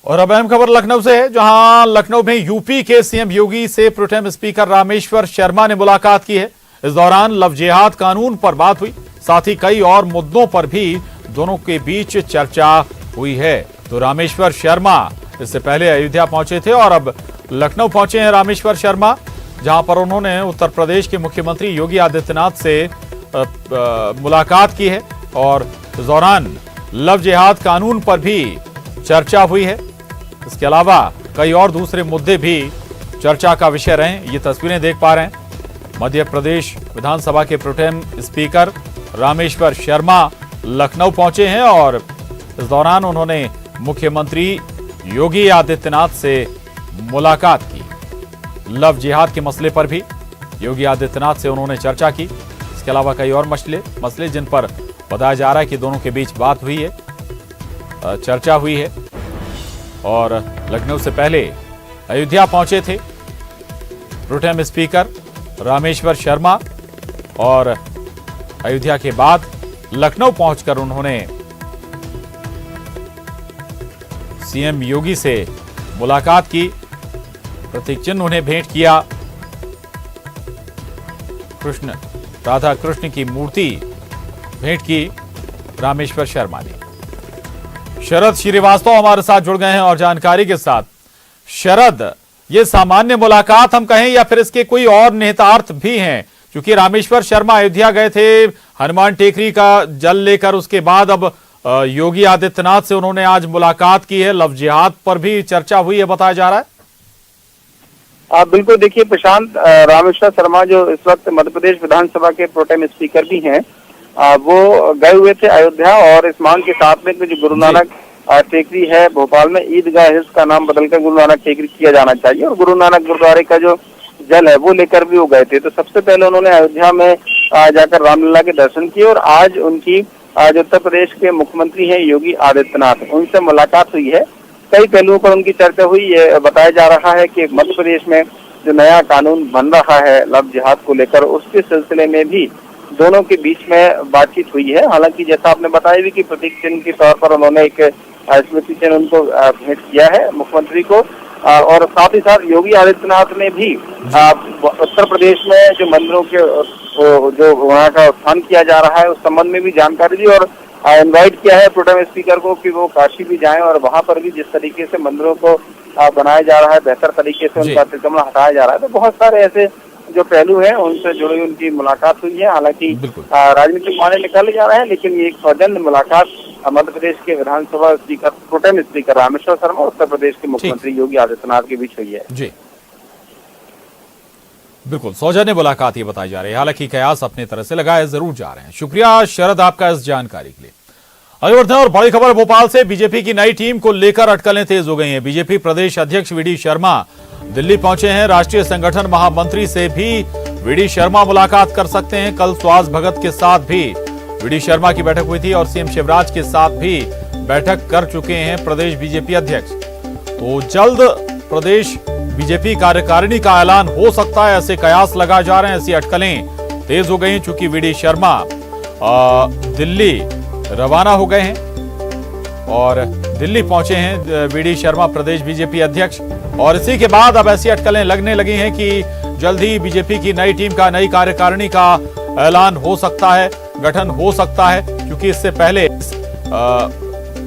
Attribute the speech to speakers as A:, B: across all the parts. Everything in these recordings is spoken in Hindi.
A: और अब अहम खबर लखनऊ से है, जहां लखनऊ में यूपी के सीएम योगी से प्रोटेम स्पीकर रामेश्वर शर्मा ने मुलाकात की है। इस दौरान लव जिहाद कानून पर बात हुई, साथ ही कई और मुद्दों पर भी दोनों के बीच चर्चा हुई है। तो रामेश्वर शर्मा इससे पहले अयोध्या पहुंचे थे और अब लखनऊ पहुंचे हैं रामेश्वर शर्मा, जहां पर उन्होंने उत्तर प्रदेश के मुख्यमंत्री योगी आदित्यनाथ से मुलाकात की है और इस दौरान लव जिहाद कानून पर भी चर्चा हुई है। इसके अलावा कई और दूसरे मुद्दे भी चर्चा का विषय रहे। ये तस्वीरें देख पा रहे हैं, मध्य प्रदेश विधानसभा के प्रोटेम स्पीकर रामेश्वर शर्मा लखनऊ पहुंचे हैं और इस दौरान उन्होंने मुख्यमंत्री योगी आदित्यनाथ से मुलाकात की। लव जिहाद के मसले पर भी योगी आदित्यनाथ से उन्होंने चर्चा की। इसके अलावा कई और मसले जिन पर बताया जा रहा है कि दोनों के बीच बात हुई है, चर्चा हुई है। और लखनऊ से पहले अयोध्या पहुंचे थे प्रोटेम स्पीकर रामेश्वर शर्मा और अयोध्या के बाद लखनऊ पहुंचकर उन्होंने सीएम योगी से मुलाकात की, प्रतीक चिन्ह उन्हें भेंट किया। राधा कृष्ण की मूर्ति भेंट की रामेश्वर शर्मा ने। शरद श्रीवास्तव हमारे साथ जुड़ गए हैं और जानकारी के साथ। शरद, ये सामान्य मुलाकात हम कहें या फिर इसके कोई और निहितार्थ भी हैं? क्योंकि रामेश्वर शर्मा अयोध्या गए थे हनुमान टेकरी का जल लेकर, उसके बाद अब योगी आदित्यनाथ से उन्होंने आज मुलाकात की है। लव जिहाद पर भी चर्चा हुई है बताया जा रहा है।
B: बिल्कुल, देखिए प्रशांत, रामेश्वर शर्मा जो इस वक्त मध्य प्रदेश विधानसभा के प्रोटेम स्पीकर भी हैं, वो गए हुए थे अयोध्या और इस मांग के साथ में जो गुरु नानक टेकरी है भोपाल में, ईदगाह है, उसका नाम बदलकर गुरु नानक टेकरी किया जाना चाहिए और गुरु नानक गुरुद्वारे का जो जल है वो लेकर भी वो गए थे। तो सबसे पहले उन्होंने अयोध्या में जाकर रामलला के दर्शन किए और आज उनकी जो उत्तर प्रदेश के मुख्यमंत्री हैं योगी आदित्यनाथ, उनसे मुलाकात हुई है। कई पहलुओं पर उनकी चर्चा हुई। ये बताया जा रहा है कि मध्य प्रदेश में जो नया कानून बन रहा है लव जिहाद को लेकर, उसके सिलसिले में भी दोनों के बीच में बातचीत हुई है। हालांकि जैसा आपने बताया भी कि प्रतीक चिन्ह के तौर पर उन्होंने एक स्मृति चिन्ह उनको भेंट किया है मुख्यमंत्री को, और साथ ही साथ योगी आदित्यनाथ ने भी उत्तर प्रदेश में जो मंदिरों के जो वहाँ का उत्थान किया जा रहा है उस संबंध में भी जानकारी दी और इनवाइट किया है प्रोटेम स्पीकर को कि वो काशी भी जाएं और वहाँ पर भी जिस तरीके से मंदिरों को बनाया जा रहा है, बेहतर तरीके से उनका अतिक्रमण हटाया जा रहा है। तो बहुत सारे ऐसे जो पहलू हैं उनसे जुड़ी उनकी मुलाकात हुई है। हालांकि राजनीतिक मायने निकाले जा रहे हैं, लेकिन ये एक सौजन्य मुलाकात मध्य प्रदेश के विधानसभा speaker pro tem speaker Rameshwar Sharma Uttar Pradesh के मुख्यमंत्री योगी आदित्यनाथ के बीच हुई है। जी
A: बिल्कुल, सौजन्य मुलाकात ये बताई जा रही है। हालांकि कयास अपनी तरह से लगाए जरूर जा रहे हैं। शुक्रिया शरद आपका इस जानकारी के लिए। आगे बढ़ते हैं और बड़ी खबर भोपाल से। बीजेपी की नई टीम को लेकर अटकलें तेज हो गई हैं। बीजेपी प्रदेश अध्यक्ष वीडी शर्मा दिल्ली पहुंचे हैं। राष्ट्रीय संगठन महामंत्री से भी वीडी शर्मा मुलाकात कर सकते हैं। कल सुहास भगत के साथ भी वीडी शर्मा की बैठक हुई थी और सीएम शिवराज के साथ भी बैठक कर चुके हैं प्रदेश बीजेपी अध्यक्ष। तो जल्द प्रदेश बीजेपी कार्यकारिणी का ऐलान हो सकता है, ऐसे कयास लगाए जा रहे हैं, ऐसी अटकलें तेज हो गई, चूंकि वीडी शर्मा दिल्ली रवाना हो गए हैं और दिल्ली पहुंचे हैं वीडी शर्मा प्रदेश बीजेपी अध्यक्ष। और इसी के बाद अब ऐसी अटकलें लगने लगी हैं कि जल्द ही बीजेपी की नई टीम का, नई कार्यकारिणी का ऐलान हो सकता है, गठन हो सकता है, क्योंकि इससे पहले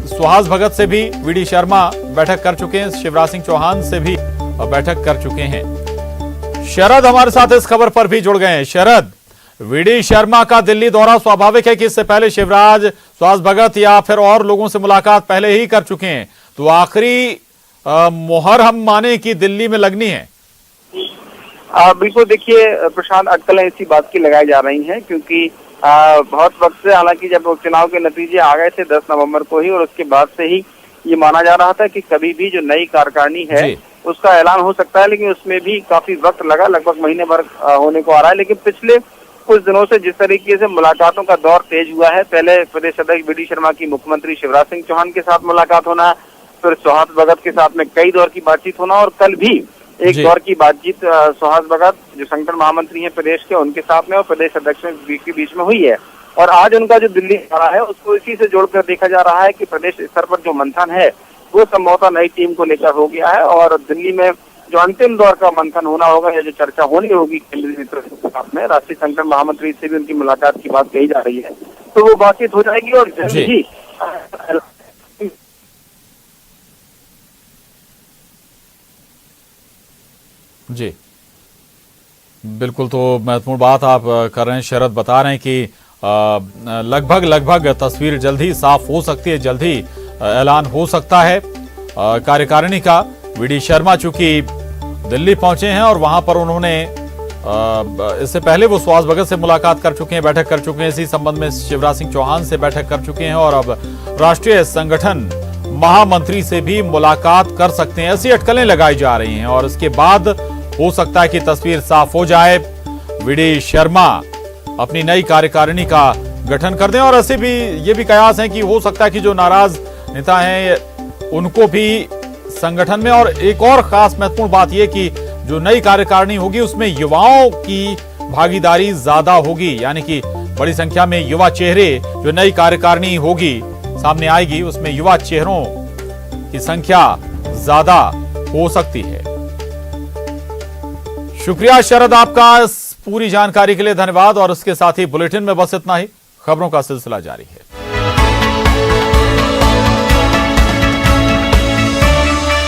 A: सुहास भगत से भी वीडी शर्मा बैठक कर चुके हैं, शिवराज सिंह चौहान से भी बैठक कर चुके हैं। शरद हमारे साथ इस खबर पर भी जुड़ गए हैं। शरद, वीडी शर्मा का दिल्ली दौरा स्वाभाविक है कि इससे पहले शिवराज, सुहास भगत या फिर और लोगों से मुलाकात पहले ही कर चुके हैं, तो आखिरी मोहर हम माने कि दिल्ली में लगनी है।
B: बिल्कुल, देखिए प्रशांत, अटकलें इसी बात की लगाई जा रही हैं क्योंकि बहुत वक्त से, हालांकि जब उपचुनाव के नतीजे आ गए थे 10 नवंबर को ही, और उसके बाद से ही ये माना जा रहा था कि कभी भी जो नई कार्यकारिणी है उसका ऐलान हो सकता है, लेकिन उसमें भी काफी वक्त लगा, लगभग महीने भर होने को आ रहा है। लेकिन पिछले कुछ दिनों से जिस तरीके से मुलाकातों का दौर तेज हुआ है, पहले प्रदेश अध्यक्ष वीडी शर्मा की मुख्यमंत्री शिवराज सिंह चौहान के साथ मुलाकात होना, फिर सुहास भगत के साथ में कई दौर की बातचीत होना, और कल भी एक दौर की बातचीत सुहास भगत जो संगठन महामंत्री हैं प्रदेश के, उनके साथ में और प्रदेश अध्यक्ष के बीच में हुई है। और आज उनका जो दिल्ली दौरा है उसको इसी से जोड़कर देखा जा रहा है कि प्रदेश स्तर पर जो मंथन है वो संभवतः नई टीम को लेकर हो गया है और दिल्ली में जो अंतिम दौर का मंथन होना होगा या जो चर्चा होनी होगी केंद्रीय नेतृत्व के साथ में, राष्ट्रीय संगठन महामंत्री से भी उनकी मुलाकात की बात कही जा रही है, तो वो बातचीत हो जाएगी और जल्द ही
A: जी बिल्कुल। तो महत्वपूर्ण बात आप कर रहे हैं शरद, बता रहे हैं कि लगभग तस्वीर जल्द ही साफ हो सकती है, जल्द ही ऐलान हो सकता है कार्यकारिणी का। वीडी शर्मा चूंकि दिल्ली पहुंचे हैं और वहां पर उन्होंने इससे पहले वो सुहास भगत से मुलाकात कर चुके हैं, बैठक कर चुके हैं, इसी संबंध में शिवराज सिंह चौहान से बैठक कर चुके हैं और अब राष्ट्रीय संगठन महामंत्री से भी मुलाकात कर सकते हैं, ऐसी अटकलें लगाई जा रही हैं। और इसके बाद हो सकता है कि तस्वीर साफ हो जाए, वीडी शर्मा अपनी नई कार्यकारिणी का गठन कर दें। और ऐसे भी ये भी कयास है कि हो सकता है कि जो नाराज नेता हैं उनको भी संगठन में, और एक और खास महत्वपूर्ण बात यह कि जो नई कार्यकारिणी होगी उसमें युवाओं की भागीदारी ज्यादा होगी, यानी कि बड़ी संख्या में युवा चेहरे जो नई कार्यकारिणी होगी सामने आएगी उसमें युवा चेहरों की संख्या ज्यादा हो सकती है। शुक्रिया शरद आपका इस पूरी जानकारी के लिए, धन्यवाद। और इसके साथ ही बुलेटिन में बस इतना ही, खबरों का सिलसिला जारी है।